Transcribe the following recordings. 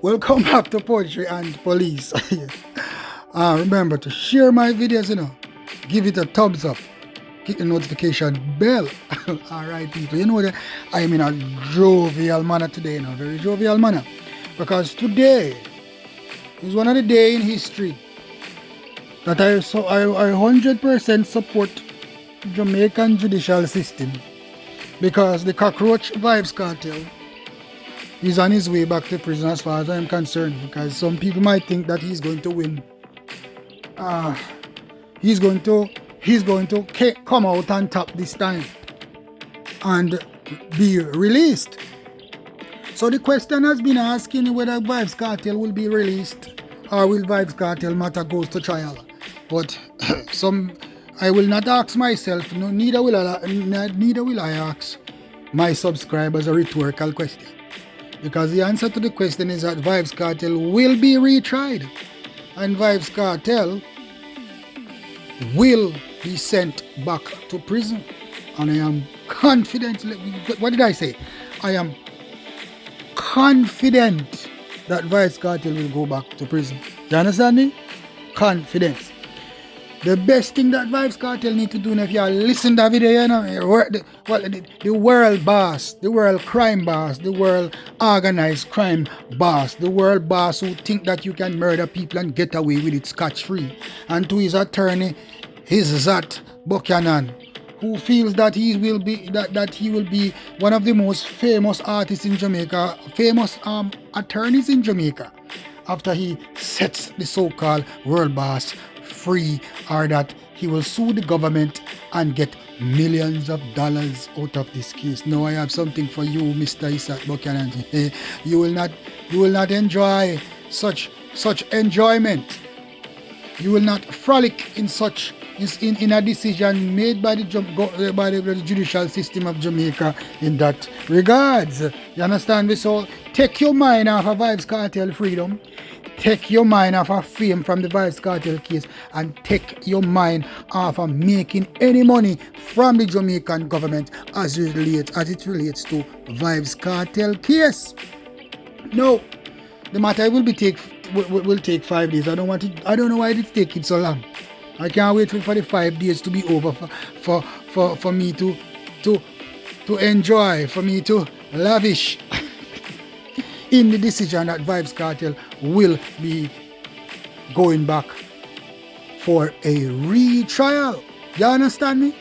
Welcome back to Poetry and Police. Remember to share my videos, give it a thumbs up, click the notification bell. Alright people, you know that I am in a jovial manner today, in a very jovial manner, because today is one of the days in history that I 100% support Jamaican judicial system, because the cockroach Vybz Kartel is on his way back to prison as far as I'm concerned, because some people might think that he's going to win. He's going to come out on top this time and be released. So the question has been asking whether Vybz Kartel will be released or will Vybz Kartel matter goes to trial. But I will not ask myself, neither will I ask my subscribers a rhetorical question. Because the answer to the question is that Vybz Kartel will be retried, and Vybz Kartel will be sent back to prison. And I am confident, what did I say? I am confident that Vybz Kartel will go back to prison. You understand me? Confidence. The best thing that Vybz Kartel need to do, if you listen to that video, the world boss, the world crime boss, the world organized crime boss, the world boss who think that you can murder people and get away with it scotch-free, and to his attorney, Zat Buchanan, who feels that he will be one of the most famous artists in Jamaica, famous attorneys in Jamaica, after he sets the so-called world boss free, or that he will sue the government and get millions of dollars out of this case. Now I have something for you, Mr. Isaac Buchanan. You will not enjoy such enjoyment. You will not frolic in a decision made by the judicial system of Jamaica in that regards. You understand me? So take your mind off of Vybz Kartel freedom. Take your mind off of fame from the Vybz Kartel case, and take your mind off of making any money from the Jamaican government as it relates to Vybz Kartel case. No, the matter will take 5 days. I don't know why it's taking so long. I can't wait for the 5 days to be over for me to enjoy, for me to lavish in the decision that Vybz Kartel will be going back for a retrial. You understand me?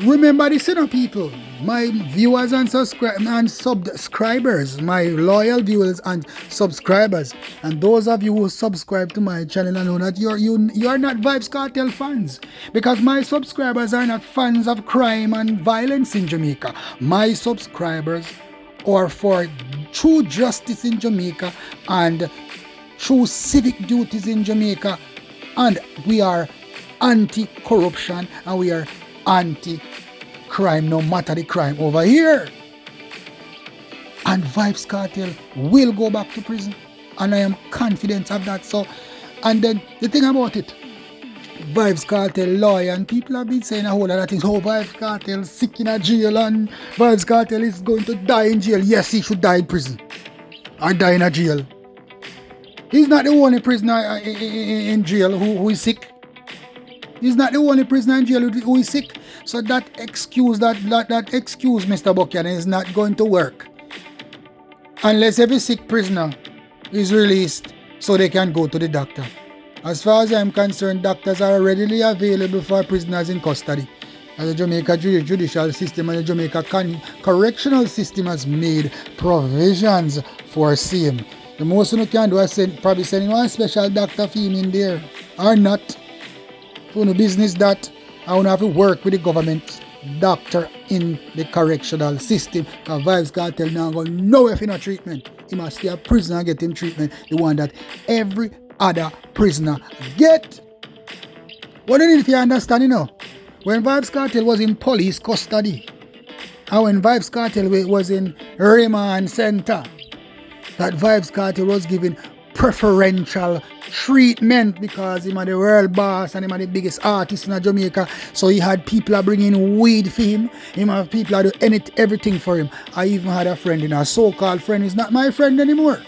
Remember this, people. My viewers and subscribers, my loyal viewers and subscribers, and those of you who subscribe to my channel and know that you're not Vybz Kartel fans, because my subscribers are not fans of crime and violence in Jamaica. My subscribers are for true justice in Jamaica and true civic duties in Jamaica, and we are anti-corruption and we are anti-crime, no matter the crime over here. And Vybz Kartel will go back to prison, and I am confident of that. So, and then the thing about it, Vybz Kartel lawyer, and people have been saying a whole lot of things. Oh, Vybz Kartel sick in a jail, and Vybz Kartel is going to die in jail. Yes, he should die in prison or die in a jail. He's not the only prisoner in jail who is sick. He's not the only prisoner in jail who is sick. So that excuse, Mr. Buchanan, is not going to work unless every sick prisoner is released so they can go to the doctor. As far as I'm concerned, doctors are readily available for prisoners in custody. As the Jamaica judicial system and the Jamaica correctional system has made provisions for same. The most you can do is probably send one special doctor for him in there, or not. For no business that I want to have to work with the government doctor in the correctional system. Because Vybz Kartel now go nowhere for no treatment. He must stay a prisoner and get him treatment, the one that every other prisoner get. What do you need to understand, when Vybz Kartel was in police custody, and when Vybz Kartel was in remand center, that Vybz Kartel was given preferential treatment because he was the world boss and he was the biggest artist in Jamaica. So he had people bringing weed for him. He had people do everything for him. I even had a friend, a so-called friend. He's not my friend anymore.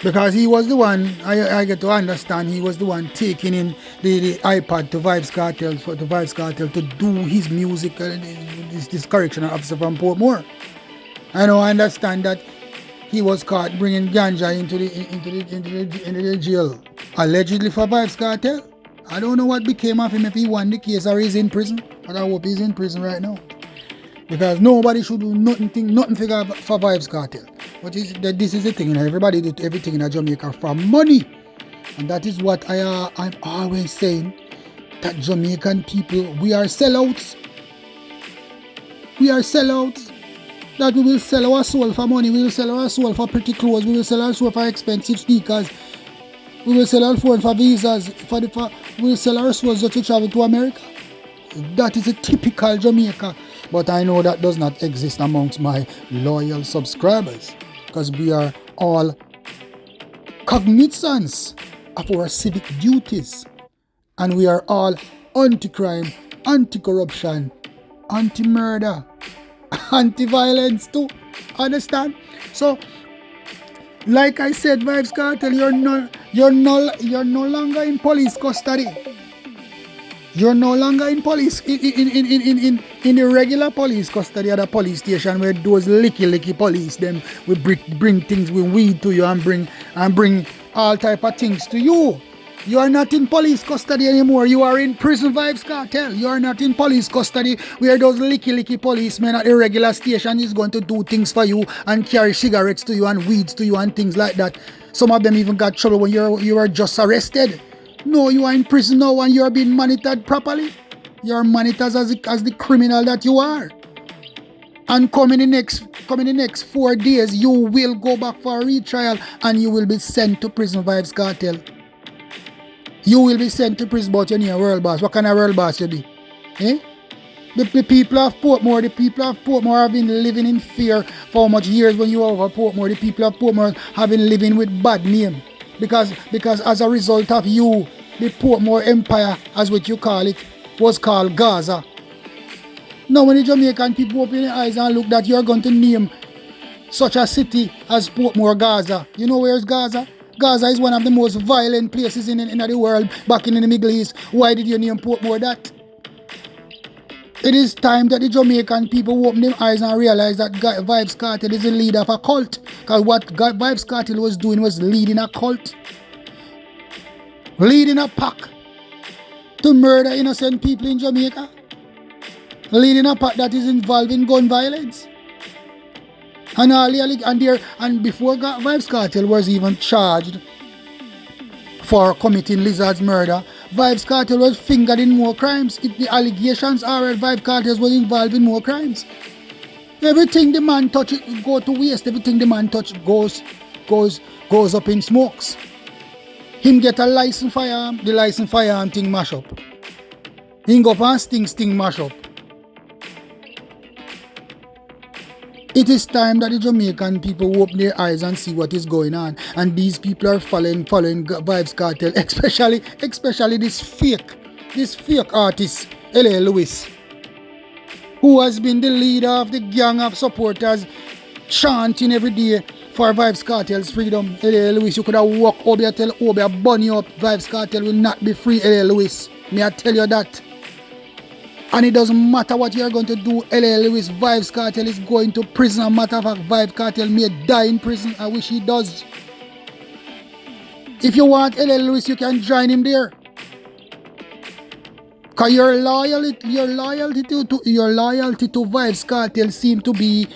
Because he was the one, I get to understand, he was the one taking in the iPad to Vibes Kartel, to do his music, this correctional officer from Portmore. I know I understand that he was caught bringing ganja into the jail, allegedly for Vibes Kartel. I don't know what became of him, if he won the case or he's in prison, but I hope he's in prison right now. Because nobody should do nothing for Vibes Kartel. But this is the thing, everybody do everything in Jamaica for money. And that is what I'm always saying, that Jamaican people, we are sellouts. We are sellouts. That we will sell our soul for money, we will sell our soul for pretty clothes, we will sell our soul for expensive sneakers, we will sell our phone for visas, we will sell our souls just to travel to America. That is a typical Jamaica. But I know that does not exist amongst my loyal subscribers, because we are all cognizance of our civic duties, and we are all anti-crime, anti-corruption, anti-murder, anti-violence too. Understand? So, like I said, Vibes Kartel, you're no longer in police custody. You're no longer in police in the regular police custody at a police station, where those licky police them will bring things with weed to you and bring all type of things to you. You are not in police custody anymore. You are in prison, Vibes Kartel. You are not in police custody where those licky policemen at the regular station is going to do things for you and carry cigarettes to you and weeds to you and things like that. Some of them even got trouble when you were just arrested. No, you are in prison now and you are being monitored properly. You are monitored as the criminal that you are. And come in the next 4 days, you will go back for a retrial and you will be sent to prison, Vibes Kartel. You will be sent to prison, but you're near a world boss. What kind of world boss you be? Eh? The people of Portmore have been living in fear for how much years when you were over Portmore. The people of Portmore have been living with bad name. Because as a result of you, the Portmore Empire, as what you call it, was called Gaza. Now when the Jamaican people open their eyes and look that you're going to name such a city as Portmore, Gaza. You know where's Gaza? Gaza is one of the most violent places in the world, back in the Middle East. Why did you name Portmore that? It is time that the Jamaican people open their eyes and realize that Vibes Kartel is the leader of a cult. Because what Vibes Kartel was doing was leading a cult. Leading a pack to murder innocent people in Jamaica. Leading a pack that is involved in gun violence. And before Vibes Kartel was even charged for committing Lizard's murder, Vibes Kartel was fingered in more crimes. The allegations are that Vibes Kartel was involved in more crimes. Everything the man touch go to waste. Everything the man touch goes up in smokes. Him get a license firearm, the license firearm thing mash up. Him go up and sting mash up. It is time that the Jamaican people open their eyes and see what is going on. And these people are following Vibes Kartel, especially this fake artist, L.A. Lewis, who has been the leader of the gang of supporters chanting every day for Vibes Kartel's freedom. L.A. Lewis, you could have walked Obeah, tell Obeah, burn you up. Vibes Kartel will not be free, L.A. Lewis. May I tell you that? And it doesn't matter what you're going to do, L.A. Lewis, Vibes Kartel is going to prison. A matter of fact, Vibes Kartel may die in prison. I wish he does. If you want L.A. Lewis, you can join him there. Because your loyalty to Vibes Kartel seem to be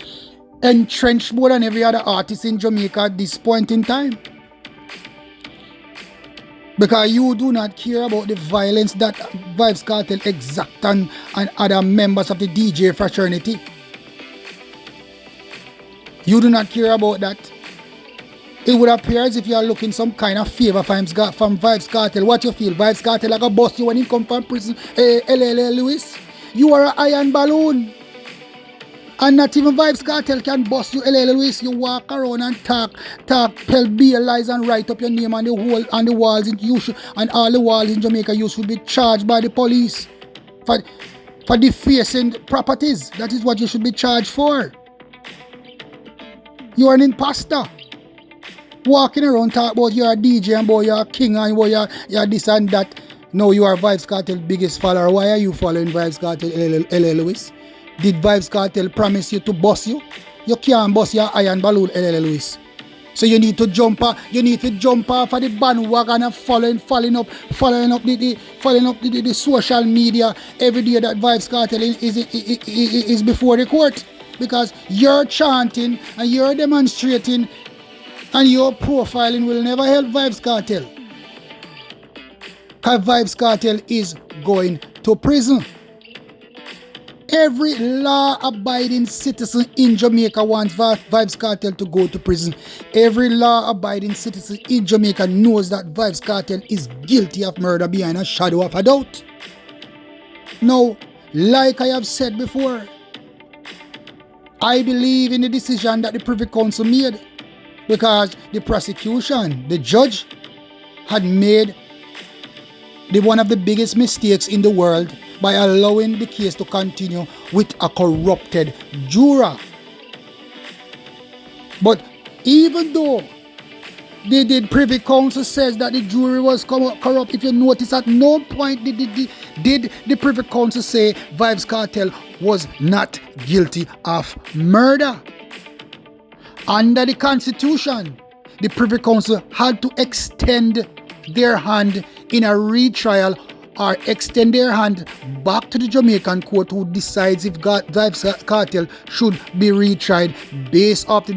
entrenched more than every other artist in Jamaica at this point in time. Because you do not care about the violence that Vibes Kartel exact and other members of the DJ fraternity. You do not care about that. It would appear as if you are looking some kind of favor from Vibes Kartel. What you feel? Vibes Kartel like a bust you when he come from prison? L.A. Lewis? You are an iron balloon. And not even Vibes Kartel can bust you, L.A. Lewis. You walk around and talk, tell bare lies and write up your name on the wall, on the walls and all the walls in Jamaica. You should be charged by the police for defacing properties. That is what you should be charged for. You are an imposter. Walking around talk about you're a DJ and boy you're a king and boy you're this and that. No, you are Vybz Kartel biggest follower. Why are you following Vybz Kartel, LL Lewis? Did Vybz Kartel promise you to bust you? You can't bust your iron balloon, LL Lewis. So you need to jump off of the bandwagon and following up the social media every day that Vybz Kartel is before the court. Because you're chanting and you're demonstrating and your profiling will never help Vybz Kartel. Because Vybz Kartel is going to prison. Every law-abiding citizen in Jamaica wants Vybz Kartel to go to prison. Every law-abiding citizen in Jamaica knows that Vybz Kartel is guilty of murder behind a shadow of a doubt. Now, like I have said before, I believe in the decision that the Privy Council made because the prosecution, the judge, had made one of the biggest mistakes in the world by allowing the case to continue with a corrupted juror. But even though the Privy Council says that the jury was corrupt, if you notice at no point did the Privy Council say Vybz Kartel was not guilty of murder. Under the Constitution, the Privy Council had to extend their hand in a retrial or extend their hand back to the Jamaican court who decides if Vybz Kartel should be retried based off the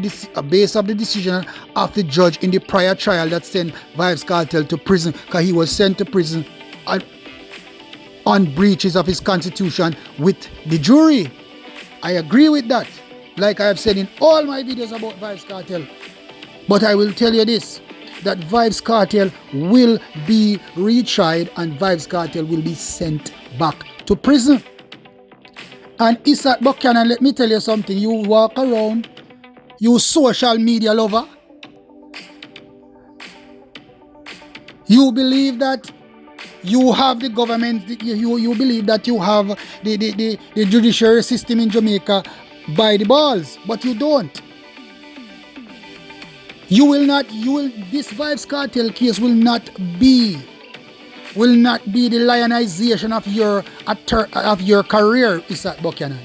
decision of the judge in the prior trial that sent Vybz Kartel to prison, because he was sent to prison on breaches of his constitution with the jury. I agree with that, like I have said in all my videos about Vybz Kartel. But I will tell you this, that Vybz Kartel will be retried and Vybz Kartel will be sent back to prison. And Isaac Buchanan, let me tell you something. You walk around, you social media lover, you believe that you have the government, you believe that you have the judiciary system in Jamaica by the balls, but you don't. This Vybz Kartel case will not be the lionization of your career, Isaac Buchanan.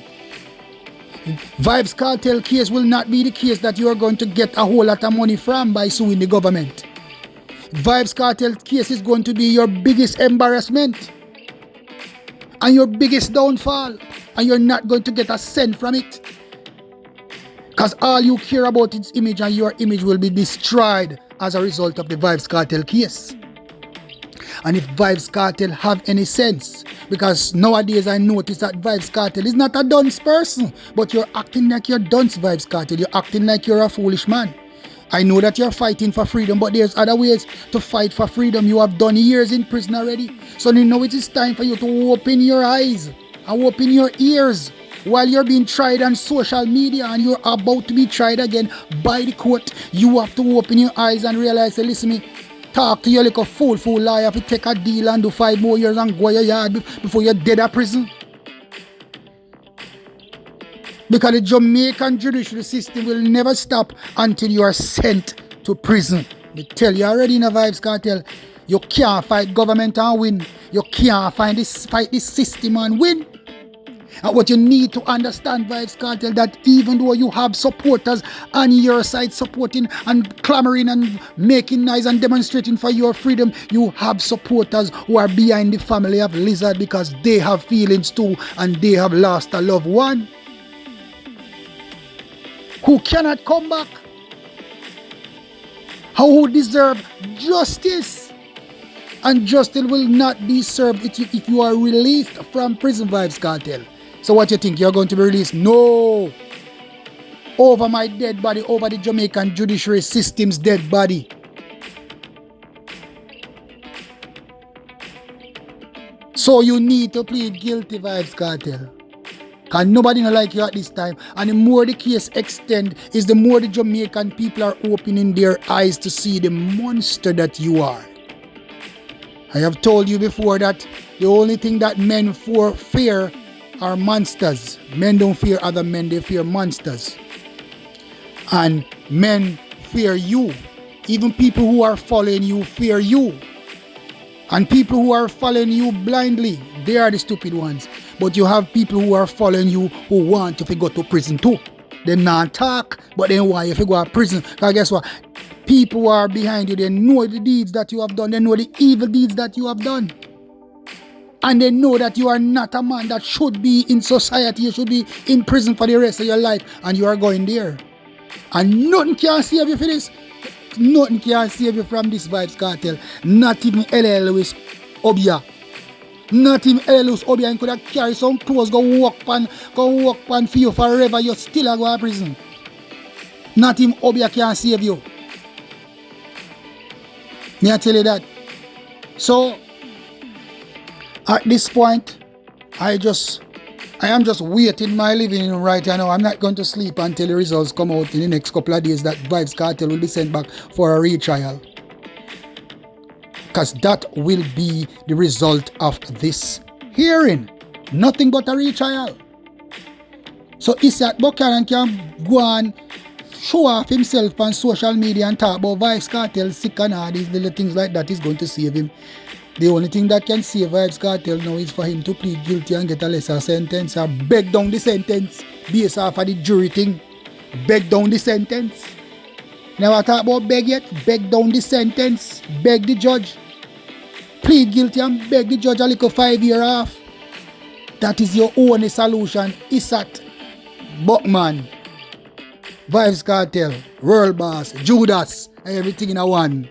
Vybz Kartel case will not be the case that you are going to get a whole lot of money from by suing the government. Vybz Kartel case is going to be your biggest embarrassment and your biggest downfall, and you're not going to get a cent from it. Because all you care about is image, and your image will be destroyed as a result of the Vybz Kartel case. And if Vybz Kartel have any sense, because nowadays I notice that Vybz Kartel is not a dunce person, but you're acting like you're dunce, Vybz Kartel. You're acting like you're a foolish man. I know that you're fighting for freedom, but there's other ways to fight for freedom. You have done years in prison already. So now it is time for you to open your eyes and open your ears. While you're being tried on social media and you're about to be tried again by the court, you have to open your eyes and realize, say, listen me, talk to you like a fool liar if you take a deal and do 5 more years and go your yard before you're dead at prison. Because the Jamaican judicial system will never stop until you are sent to prison. They tell you already in a Vybz Kartel, you can't fight government and win. You can't fight this system and win. And what you need to understand, Vybz Kartel, that even though you have supporters on your side supporting and clamoring and making noise and demonstrating for your freedom, you have supporters who are behind the family of Lizard because they have feelings too and they have lost a loved one who cannot come back, who deserve justice. And justice will not be served if you are released from prison, Vybz Kartel. So what you think, you're going to be released? No. Over my dead body, over the Jamaican judiciary system's dead body. So you need to plead guilty, Vybz Kartel. Because nobody don't like you at this time. And the more the case extend, is the more the Jamaican people are opening their eyes to see the monster that you are. I have told you before that the only thing that men fear are monsters. Men don't fear other men, they fear monsters. And men fear you Even people who are following you fear you. And people who are following you blindly, they are the stupid ones. But you have people who are following you who want you to go to prison too. They not talk, but they want you to go to prison. Because guess what? People who are behind you, they know the deeds that you have done. They know the evil deeds that you have done. And they know that you are not a man that should be in society. You should be in prison for the rest of your life. And you are going there. And nothing can save you for this. Nothing can save you from this Vybz Kartel. Not even LL Lewis Obeah. Not even LL Lewis Obeah. You could have carried some clothes, go walk on for you forever. You still are going to prison. Not even Obeah can save you. May I tell you that? So, at this point, I am just waiting my living room right now. I'm not going to sleep until the results come out in the next couple of days that Vybz Kartel will be sent back for a retrial. Because that will be the result of this hearing. Nothing but a retrial. So Isaac Buchanan can go and show off himself on social media and talk about Vybz Kartel sick and all these little things like that is going to save him. The only thing that can save Vybz Kartel now is for him to plead guilty and get a lesser sentence or beg down the sentence based off of the jury thing. Beg down the sentence. Never talk about beg yet. Beg down the sentence. Beg the judge. Plead guilty and beg the judge a little 5 year off. That is your only solution. Isat, Buckman, Vybz Kartel, World Boss, Judas, everything in a one.